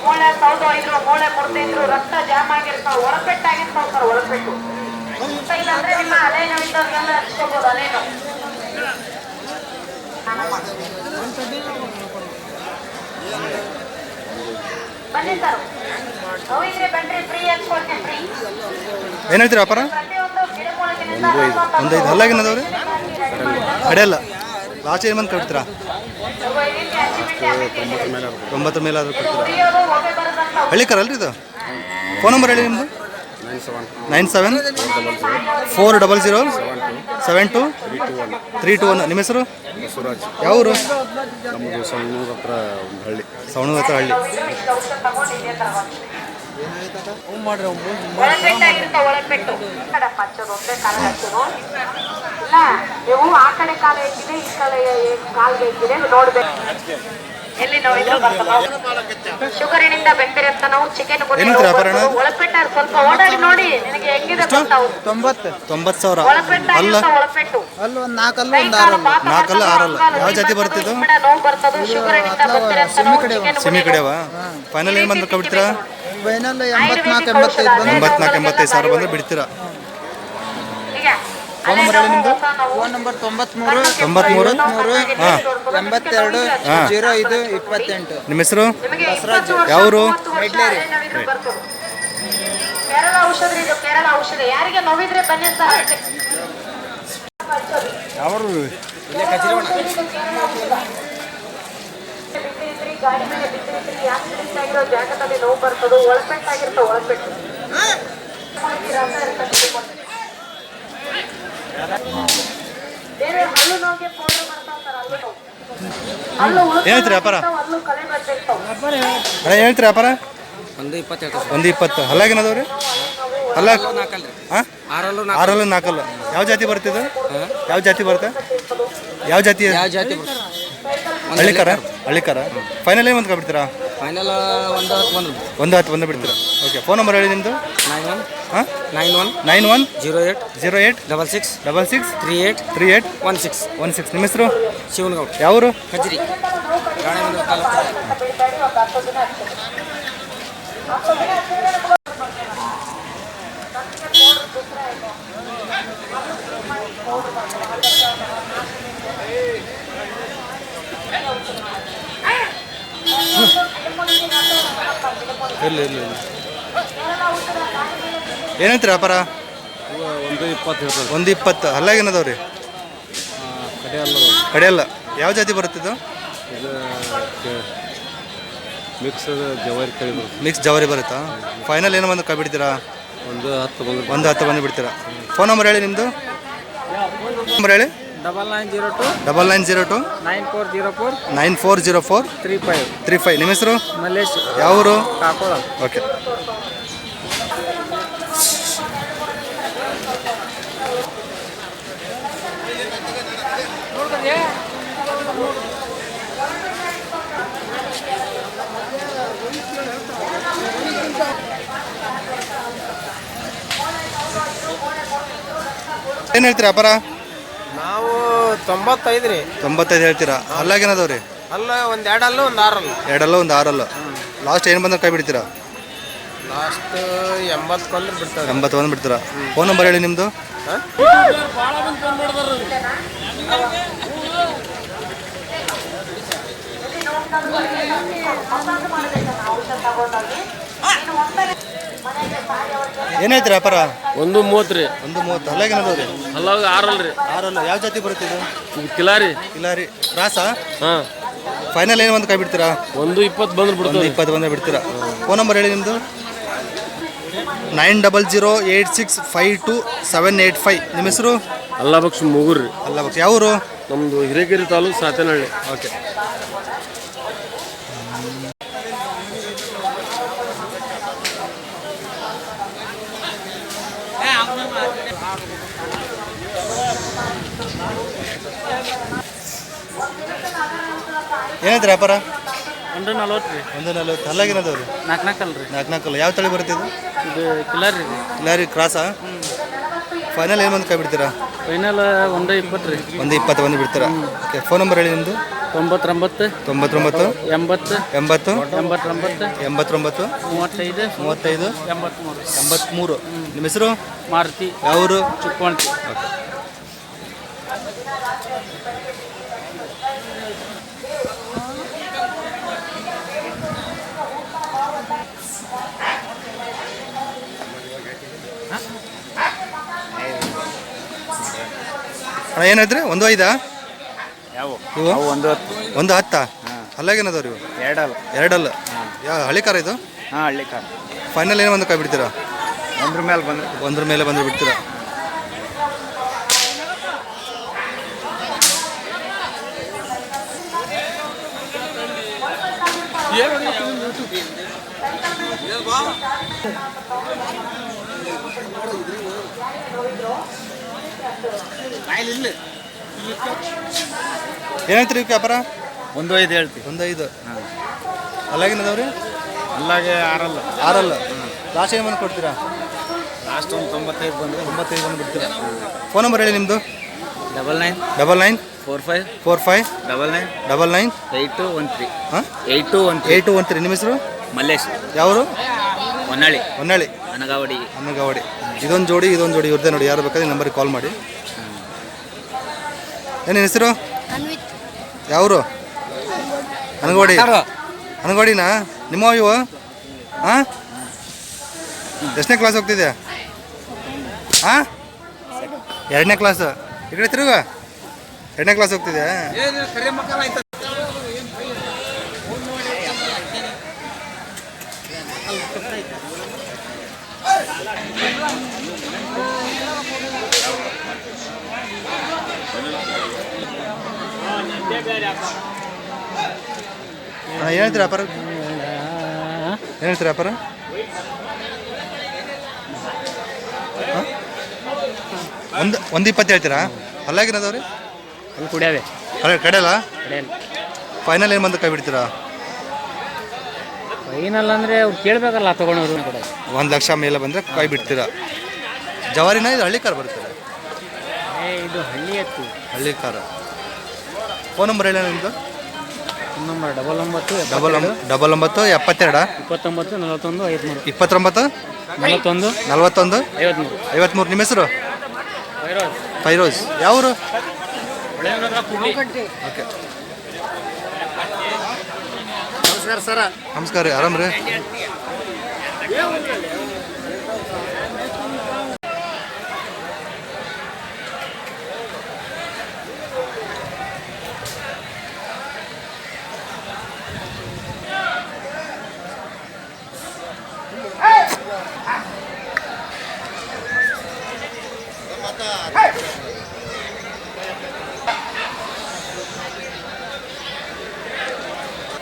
ಮೂಳೆ ಸೌದು ಇದ್ರು ಮೂಳೆ ಮುರಿದಿದ್ರು ರಕ್ತ ಜಾಮ್ ಆಗಿರ್ತಾವ ಒಳಪೆಟ್ಟಾಗಿರ್ತಾವ ಸರ್ ಒಳಪೆಟ್ಟು ಇಲ್ಲಾಂದ್ರೆ ನಿಮ್ಮ ಅಲೆ ನೋವಿದ್ದವ್ರಿಗೆಲ್ಲ ಹಚ್ಕೋಬಹುದು ಅಲೆ ನೋವು ಬನ್ನಿ ಸರ್ ನೋವಿದ್ರೆ ಬನ್ರಿ ಫ್ರೀ ಹಚ್ಕೊಡ್ತೀನಿ ಫ್ರೀ ಏನು ಹೇಳ್ತೀರಾ ವ್ಯಾಪಾರ ಒಂದು ಐದು ಹಲ್ಲಾಗಿನದವ್ರಿ ಕಡೆಯಲ್ಲ ಲಾಸ್ಟ್ ಏನು ಬಂದು ಕಟ್ತೀರಾ 90 ಮೇಲಾದರೂ ಕೊಡ್ತೀರಾ ಹಳ್ಳಿಕರಲ್ರಿ ಇದು ಫೋನ್ ನಂಬರ್ ಹೇಳಿ ನಿಮ್ಮದು 974072 ನಿಮ್ಮ ಹೆಸರು ಯಾವರು ಸವಣೂರು ಹತ್ರ ಹಳ್ಳಿ ಒಳಪೆಟ್ಟು ನೀವು ಆ ಕಡೆ ಕಾಲ ಇಟ್ಟಿದೆ ಈ ಕಡೆ ಕಾಲ್ಗೆ ಇಟ್ಟಿದೆ ನೋಡ್ಬೇಕು ಎಲ್ಲಿ ನೋಡಿದ್ರು ಶುಗರಿನಿಂದ ಬೆಂದಿರಂತ ನಾವು ಚಿಕನ್ ಒಳಪೆಟ್ಟ ಸ್ವಲ್ಪ ಓಡಾಡಿ ನೋಡಿ ನಿನಗೆ ಹೆಂಗಿದೆ 90,000 ಒಳಪೆಟ್ಟು ನಾಲ್ಕಲ್ಲ ಆರಲ್ಲ ಯಾವ ಜಾತಿ ಬರ್ತಿದ್ದು ನೋವು ಬರ್ತದೆ ಶುಗರಿನಿಂದ ಬೆಂದಿರಂತ ಸಿಮಿ ಕಡೆವಾ ಫೈನಲ್ ಏನು ಬಂದ್ರೆ ಬಿಡ್ತೀರಾ 84,85 ಸಾವಿರ ಬಂದ್ರೆ ಬಿಡ್ತೀರಾ ಫೋನ್ ನಂಬರ್ ಹೇಳಿ ನಿಮ್ಮದು ಫೋನ್ ನಂಬರ್ 93 82 05 28 ನಿಮ್ಮ ಹೆಸರು ಯಾವರು ಕೇರಳ ಔಷಧ ಇದು ಕೇರಳ ಔಷಧ ಯಾರಿಗೆ ನೋವಿದ್ರೆ ಬನ್ನಿ ಸರ್ ಯಾವರು ಗಾಡಿ ಮೇಲೆ ಬಿದ್ದಿರ್ತೀರಿ ಆಕ್ಸಿಡೆಂಟ್ ಆಗಿರೋ ಜಾಗದಲ್ಲಿ ನೋವು ಬರ್ತದೆ ಒಳಪೆಟ್ಟಾಗಿರ್ತಾವ ಒಳಪೆಟ್ಟು ಬೇರೆ ಹಲ್ಲು ನೋವಿಗೆ ಫೋನ್ ಮಾಡ್ತಾವ ಸರ್ ಹಲ್ಲು ನೋವು ಹೇಳ್ತೀರಿ ವ್ಯಾಪಾರ ಹಲ್ಲು ಕಲೆ ಬರ್ತಿರ್ತಾವ ಹೇಳ್ತೀರಿ ವ್ಯಾಪಾರ 120 ಹಲ್ಲಾಗಿನದವ್ರಿ ಹಲ್ಲ ಆರಲ್ಲ ನಾಲ್ಕಲ್ಲ ಯಾವ ಜಾತಿ ಬರ್ತಿದ್ದು ಯಾವ ಜಾತಿ ಬರುತ್ತೆ ಯಾವ ಜಾತಿ ಹಳ್ಳಿಕಾರ ಫೈನಲ್ ಏನು ಬಂದು ಬಿಡ್ತೀರಾ ಫೈನಲ್ 110 ಬಂದು ಬಿಡ್ತೀರಾ ಓಕೆ ಫೋನ್ ನಂಬರ್ ಹೇಳಿ ನಿಮ್ಮದು 91 08 66 ನಿಮ್ಮ ಹೆಸರು ಶಿವನಗೌಡ ಯಾವರು ಕಜ್ರಿ ಇಲ್ಲ ಏನಂತೀರಿ ವ್ಯಾಪಾರ 120 ಹಲ್ಲಾಗೇನದವ್ರಿ ಕಡೆಯಲ್ಲ ಯಾವ ಜಾತಿ ಬರುತ್ತಿದ್ದು ಮಿಕ್ಸ್ ಜವಾರಿ ಬರುತ್ತಾ ಫೈನಲ್ ಏನು ಬಂದು ಬಿಡ್ತೀರಾ 110 ಬಂದು ಬಿಡ್ತೀರಾ ಫೋನ್ ನಂಬರ್ ಹೇಳಿ ನಿಮ್ಮದು ನಂಬರ್ ಹೇಳಿ 9902 9404 35 ನಿಮ್ಮ ಹೆಸರು ಮಲ್ಲೇಶ್ ಯಾವರು ಕಾಕೋಳ ಓಕೆ ಏನು ಹೇಳ್ತೀರಾ ವ್ಯಾಪಾರ ನಾವು 95 ರೀ 95 ಹೇಳ್ತೀರಾ ಅಲ್ಲಾಗೇನದವ್ರಿ ಅಲ್ಲ ಒಂದು ಎರಡಲ್ಲ ಒಂದು ಆರಲ್ಲ ಒಂದು ಆರಲ್ಲ ಲಾಸ್ಟ್ ಏನು ಬಂದ್ರೆ ಬಿಡ್ತೀರಾ ಲಾಸ್ಟ್ 80 ಬಂದ್ರೆ ಬಿಡ್ತಾರೆ 80 ಬಂದು ಬಿಡ್ತೀರಾ ಫೋನ್ ನಂಬರ್ ಹೇಳಿ ನಿಮ್ಮದು ಏನು ಹೇಳ್ತೀರಿ ವ್ಯಾಪಾರ 130 ರೀ 130 ಅಲ್ಲಾಗೇನದವ್ರಿ ಅಲ್ಲಾಗ ಆರಲ್ಲ ಯಾವ ಜಾತಿ ಬರುತ್ತೆ ಇದು ಕಿಲಾರಿ ಕ್ರಾಸಾ ಹಾಂ ಫೈನಲ್ ಏನು ಬಂದು ಬಿಡ್ತೀರಾ 120 ಬಂದ್ರೆ ಬಿಡ್ತಾರೆ 20 ಬಂದು ಬಿಡ್ತೀರಾ ಫೋನ್ ನಂಬರ್ ಹೇಳಿ ನಿಮ್ಮದು 9008652785 ನಿಮ್ಮ ಹೆಸರು ಅಲ್ಲಾಬಕ್ಷ ಮೂಗುರ್ರಿ ಅಲ್ಲಾಬಕ್ಷ ಯಾವರು ನಮ್ಮದು ಹಿರೇಕೆರೆ ತಾಲೂಕು ಸಾತೇನಹಳ್ಳಿ ಓಕೆ ಏನೈತೆ ವ್ಯಾಪಾರ 120 140 ರೀ. 140 ಹಲ್ಲಾಗಿನದವ್ರಿ 4 ಅಲ್ರಿ. 4 ಯಾವ ತಳಿ ಬರುತ್ತೆ ಇದು? ಇದು ಕಿಲಾರಿ ರೀ. ಕಿಲಾರಿ ಕ್ರಾಸಾ? ಫೈನಲ್ ಏನು ಬಂದು ಕೈ ಬಿಡ್ತೀರಾ? ಫೈನಲ್ 120 ರೀ. 120 ಬಂದು ಬಿಡ್ತೀರಾ? ಓಕೆ, ಫೋನ್ ನಂಬರ್ ಹೇಳಿ ನಿಮ್ಮದು. 99 99 80 80 89 89 35 35 83. 83. ನಿಮ್ಮ ಹೆಸರು? ಮಾರುತಿ. ಯಾವರು? ಚಿಕ್ಕೋಣಿ. ಅಣ್ಣ ಏನಾಯ್ತು? 1.5? ಯಾವ ಇವು ಒಂದು 110 ಅಲ್ಲಾಗೇನದವ್ರಿ ಇವು? ಎರಡಲ್ಲ. ಯಾವ ಹಳ್ಳಿ ಕಾರ ಇದು? ಹಾಂ, ಹಳ್ಳಿ ಕಾರ್. ಫೈನಲ್ ಏನು ಬಂದು ಕೈ ಬಿಡ್ತೀರಾ? 1 ಮೇಲೆ ಬಂದ್ರೆ 1 ಮೇಲೆ ಬಂದು ಬಿಡ್ತೀರಾ? ಏನಾಯ್ತು ರೀ ವ್ಯಾಪಾರ? 1.5 ಹೇಳ್ತೀವಿ. 1.5 ಅಲ್ಲಾಗಿನದವ್ರಿ? ಅಲ್ಲಾಗೆ 6 6 ಲಾಸ್ಟ್ ಏನು ಬಂದು ಕೊಡ್ತೀರಾ? ಲಾಸ್ಟ್ ಒಂದು 95 ಬಂದರೆ 95 ಬಂದು ಬಿಡ್ತೀರಾ? ಫೋನ್ ನಂಬರ್ ಹೇಳಿ ನಿಮ್ಮದು. 99 45 45 99 99 8213. ಹಾಂ 8213. 8213. ನಿಮ್ಮ ಹೆಸರು? ಮಲ್ಲೇಶ್. ಯಾವರು? ಹೊನ್ನಾಳಿ. ಹೊನ್ನಾಳಿ ಅನಗಾವಡಿ. ಅನ್ನಗಾವಡಿ. ಇದೊಂದು ಜೋಡಿ ಇವ್ರದ್ದೇ ನೋಡಿ. ಯಾರು ಬೇಕಾದ್ರೆ ನಂಬರಿಗೆ ಕಾಲ್ ಮಾಡಿ. ಏನೇನು ಹೆಸರು? ಯಾವರು? ಅನಗವಾಡಿನಾ? ನಿಮ್ಮ ಇವು? ಹಾಂ, ಎಷ್ಟನೇ ಕ್ಲಾಸ್ ಹೋಗ್ತಿದ್ಯಾ? ಹಾಂ, 2ನೇ ಕ್ಲಾಸ್. ಈ ಕಡೆ ತಿರುಗ 2ನೇ ಕ್ಲಾಸ್ ಹೋಗ್ತಿದ್ಯಾ? ಏನು ಹೇಳ್ತೀರಾ ವ್ಯಾಪಾರ? ಏನು ಹೇಳ್ತೀರಾ ವ್ಯಾಪಾರ? 120 ಹೇಳ್ತೀರಾ? ಅಲ್ಲಾಗಿನದವ್ರಿ? ಅಲ್ಲಿ ಕುಡಿಯಾವೆ ಕಡೆಯಲ್ಲ. ಫೈನಲ್ ಏನು ಬಂದು ಕೈ ಬಿಡ್ತೀರಾ? ಫೈನಲ್ ಅಂದರೆ ಅವ್ರು ಕೇಳಬೇಕಲ್ಲ ತೊಗೊಂಡವ್ರು ಕೂಡ. 1 ಲಕ್ಷ ಮೇಲೆ ಬಂದರೆ ಕೈ ಬಿಡ್ತೀರಾ? ಜವಾರಿನ ಇದು ಹಳ್ಳಿ ಕಾರ್ ಬರ್ತೀರಾ? ಇದು ಹಳ್ಳಿ ಎತ್ತು. ಹಳ್ಳಿ ಕಾರ್. ಫೋನ್ ನಂಬರ್ ಹೇಳ ನಿಮ್ಮದು. Phone number 99 99 72 29 41 53. 29 41 41 53. 53. ನಿಮ್ಮ ಹೆಸರು? ಫೈರೋಜ್. ಯಾವರು? ಓಕೆ, ನಮಸ್ಕಾರ ಸರ. ನಮಸ್ಕಾರ ರೀ. ಆರಾಮ್ ರೀ?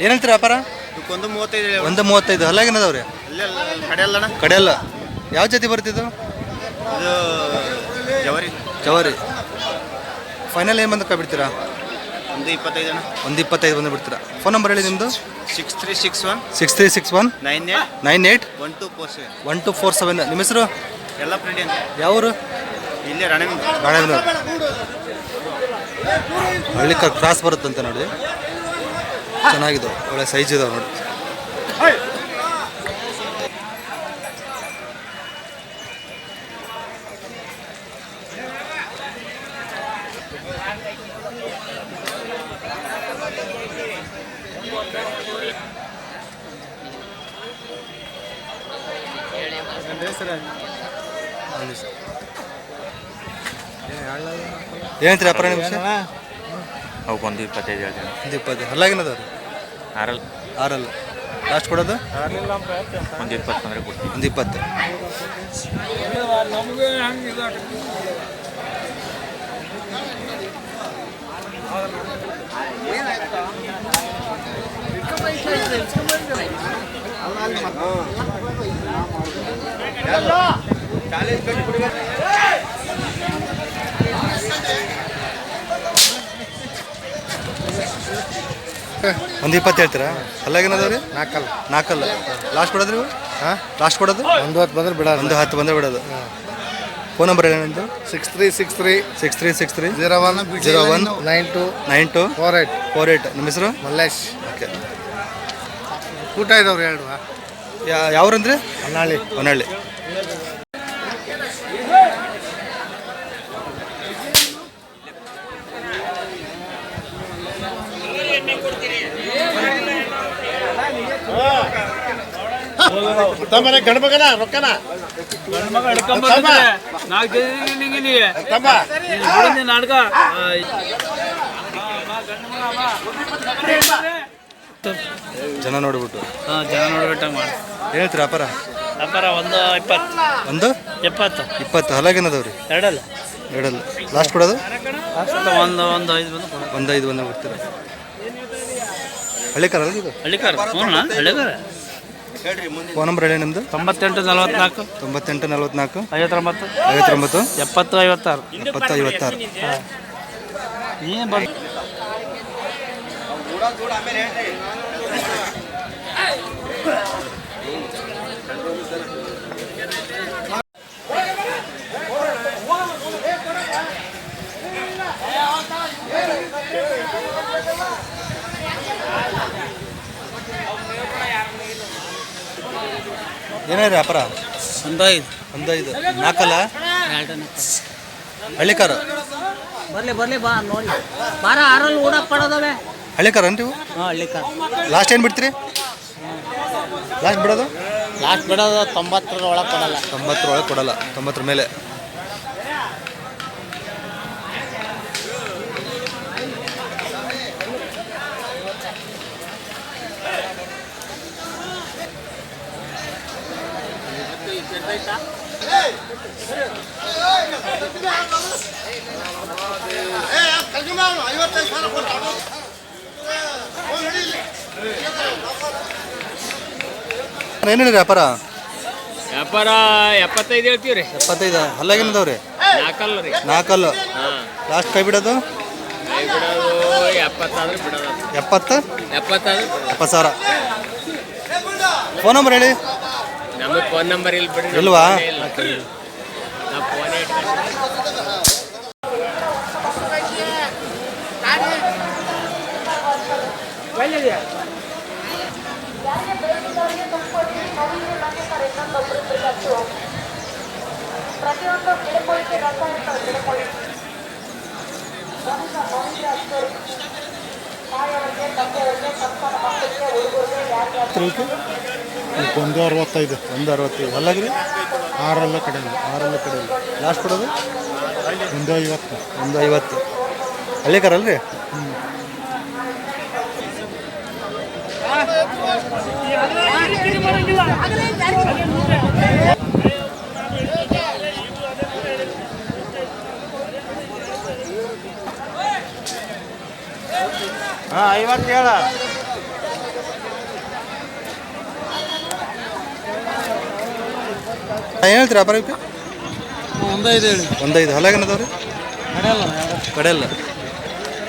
ಏನು ಹೇಳ್ತೀರಿ ವ್ಯಾಪಾರ? 135. 135 ಹಲ್ಲಾಗಿನದವ್ರಿ? ಕಡೆಯಲ್ಲ. ಕಡೆಯಲ್ಲ. ಯಾವ ಜಾತಿ ಬರ್ತಿದ್ದು? ಇದು ಜವರಿ. ಜವಾರಿ. ಫೈನಲ್ ಏನು ಬಂದು ಕೈ ಬಿಡ್ತೀರಾ? 125. 125 ಬಂದು ಬಿಡ್ತೀರಾ? ಫೋನ್ ನಂಬರ್ ಹೇಳಿ ನಿಮ್ಮದು. 6361 6361 98 98 1247. 1247. ನಿಮ್ಮ ಹೆಸರು? ಎಲ್ಲ ಫ್ರೆಂಡ್ ಅಂತ. ಯಾವರು? ಇಲ್ಲೇ ರಾಣೆಬೆನ್ನೂರು. ಹಳ್ಳಿ ಕ್ರಾಸ್ ಬರುತ್ತಂತೆ ನೋಡಿ. ಚೆನ್ನಾಗಿದ್ದಾವೆ, ಒಳ್ಳೆ ಸೈಜ್ ಇದಾವೆ ನೋಡಿ. ಏನಂತೀರಿ ವ್ಯಾಪಾರ ನಿಮಿಷ? ಅವಕ್ಕೆ 125 ಹೇಳ್ತೀನಿ. 120 ಹಲ್ಲಾಗಿನದವ್ರಿ? 6 ಲಾಸ್ಟ್ ಕೊಡೋದು? 120 ಅಂದರೆ ಕೊಡ್ತೀನಿ. 120. ಒಂದು 20 ಹೇಳ್ತೀರಾ? ಅಲ್ಲಾಗೇನದವ್ರಿ? ನಾಲ್ಕಲ್ಲ ಲಾಸ್ಟ್ ಕೊಡೋದ್ರಿ ಇವು? ಹಾಂ ಲಾಸ್ಟ್ ಕೊಡೋದು 10 ಬಂದ್ರೆ ಬಿಡ. 10 ಬಂದರೆ ಬಿಡೋದು. ಫೋನ್ ನಂಬರ್ ಹೇಳಿ ನಿಮ್ಮದು? 6363 01 92 92 48. ನಿಮ್ಮ ಹೆಸರು? ಮಲ್ಲೇಶ್. ಓಕೆ. ಊಟ ಇದ್ದವ್ರು ಹೇಳುವ. ಯಾವ್ರಂದ್ರೆ? ಹೊನ್ನಾಳಿ. ತಮ್ಮನೆ ಗಣಮಗನ ರೊಕ್ಕನ ನಾಟಕ ಜನ ನೋಡ್ಬಿಟ್ಟು ಜನ ನೋಡ್ಬಿಟ್ಟ ಮಾಡಿ ಹೇಳ್ತೀರಾ ವ್ಯಾಪಾರ? ವ್ಯಾಪಾರ 1 20 20 ಹಲಾಗೇನದವ್ರಿ? ಎರಡಲ್ಲ ಲಾಸ್ಟ್ ಕೊಡೋದು? ಒಂದು 5 ಒಂದು 5 ಬಂದು ಬಿಡ್ತೀರಾ? ಹಳ್ಳಿಕಾರಲ್ಲ ಇದು? ಹಳ್ಳಿಕಾರ ಹಳ್ಳಿಕಾರ. ಫೋನ್ ನಂಬರ್ ಹೇಳಿ ನಿಮ್ಮದು? 98 44 98 44 59 59 70 56 56. ಏನು ಬಂದು ಏನಾದ್ರಿ ವ್ಯಾಪಾರ? 1 5 ನಾಲ್ಕಲ್ಲ ಹಳ್ಳಿಕಾರ? ಬರ್ಲಿ ಬಾ ನೋಡಿ ಬಾರ 6 ಊಡಕ್ ಪಡೋದವೆ. ಹಳ್ಳಿಕಾರ ಅನ್ರಿ ಇವು? ಹಾಂ ಹಳ್ಳಿಕಾರ. ಲಾಸ್ಟ್ ಏನು ಬಿಡ್ತೀರಿ? ಲಾಸ್ಟ್ ಬಿಡೋದು? ಲಾಸ್ಟ್ ಬಿಡೋದು 90 ಒಳಗೆ ಕೊಡಲ್ಲ. 90 ಒಳಗೆ ಕೊಡಲ್ಲ. 90 ಮೇಲೆ. ಏನೇನು ವ್ಯಾಪಾರ? 75 ಹೇಳ್ತೀವಿ ರೀ. 75 ಅಲ್ಲಾಗೇನದವ್ರಿ? ನಾಲ್ಕಲ್ಲು ಲಾಸ್ಟ್ ಕೈ ಬಿಡೋದು? 70 70,000. ಫೋನ್ ನಂಬರ್ ಹೇಳಿ. ನಮಗೆ ಫೋನ್ ನಂಬರ್ ಇಲ್ಲ ಬಿಡ್ರಿ. ಇಲ್ವಾ? ಪ್ರತಿಯೊಂದು ಗಿಡಗಳಿಗೆ ರಸ ಇರ್ತವೆ. ಗಿಡಗಳಿಗೆ ತಾಯಿಯವರಿಗೆ, ತಂದೆಯವರಿಗೆ, ಸಂತಾನ ಮಕ್ಕಳಿಗೆ, ಹುಡುಗರಿಗೆ, ಯಾರಿಗೆ 165 ಅಲ್ಲಾಗ್ರಿ? 6 ಕಡೆ ಲಾಸ್ಟ್ ಕೊಡೋದು? 150 150. ಹಳ್ಳಿಕಾರಲ್ರಿ? ಹಾಂ 50 ಹೇಳ. ಏನು ಹೇಳ್ತೀರಿ ವ್ಯಾಪಾರಕ್ಕೆ? 15 ಹೇಳಿ. 15 ಹಲಾಗೇನದವ್ರಿ? ಕಡೆಯಲ್ಲ.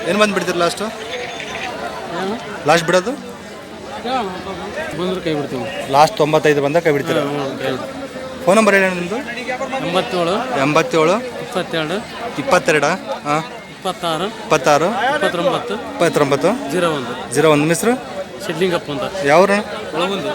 ಏನು ಬಂದು ಬಿಡ್ತೀರಿ ಲಾಸ್ಟು? ಲಾಸ್ಟ್ ಬಿಡೋದು? ಬಂದ್ರೆ ಕೈ ಬಿಡ್ತೀವಿ. ಲಾಸ್ಟ್ 95 ಬಂದಾಗ ಕೈ ಬಿಡ್ತೀರ? ಫೋನ್ ನಂಬರ್ ಹೇಳಿ ನಿಮ್ಮದು? 87 87 22 22 ಹಾಂ 26 26 29 29 01 01. ನಿಮ್ಮ ಹೆಸರು? ಶಿಡ್ಲಿಂಗಪ್ಪ ಅಂತ. ಯಾವ್ರ? ಒಳಗುಂದಿ.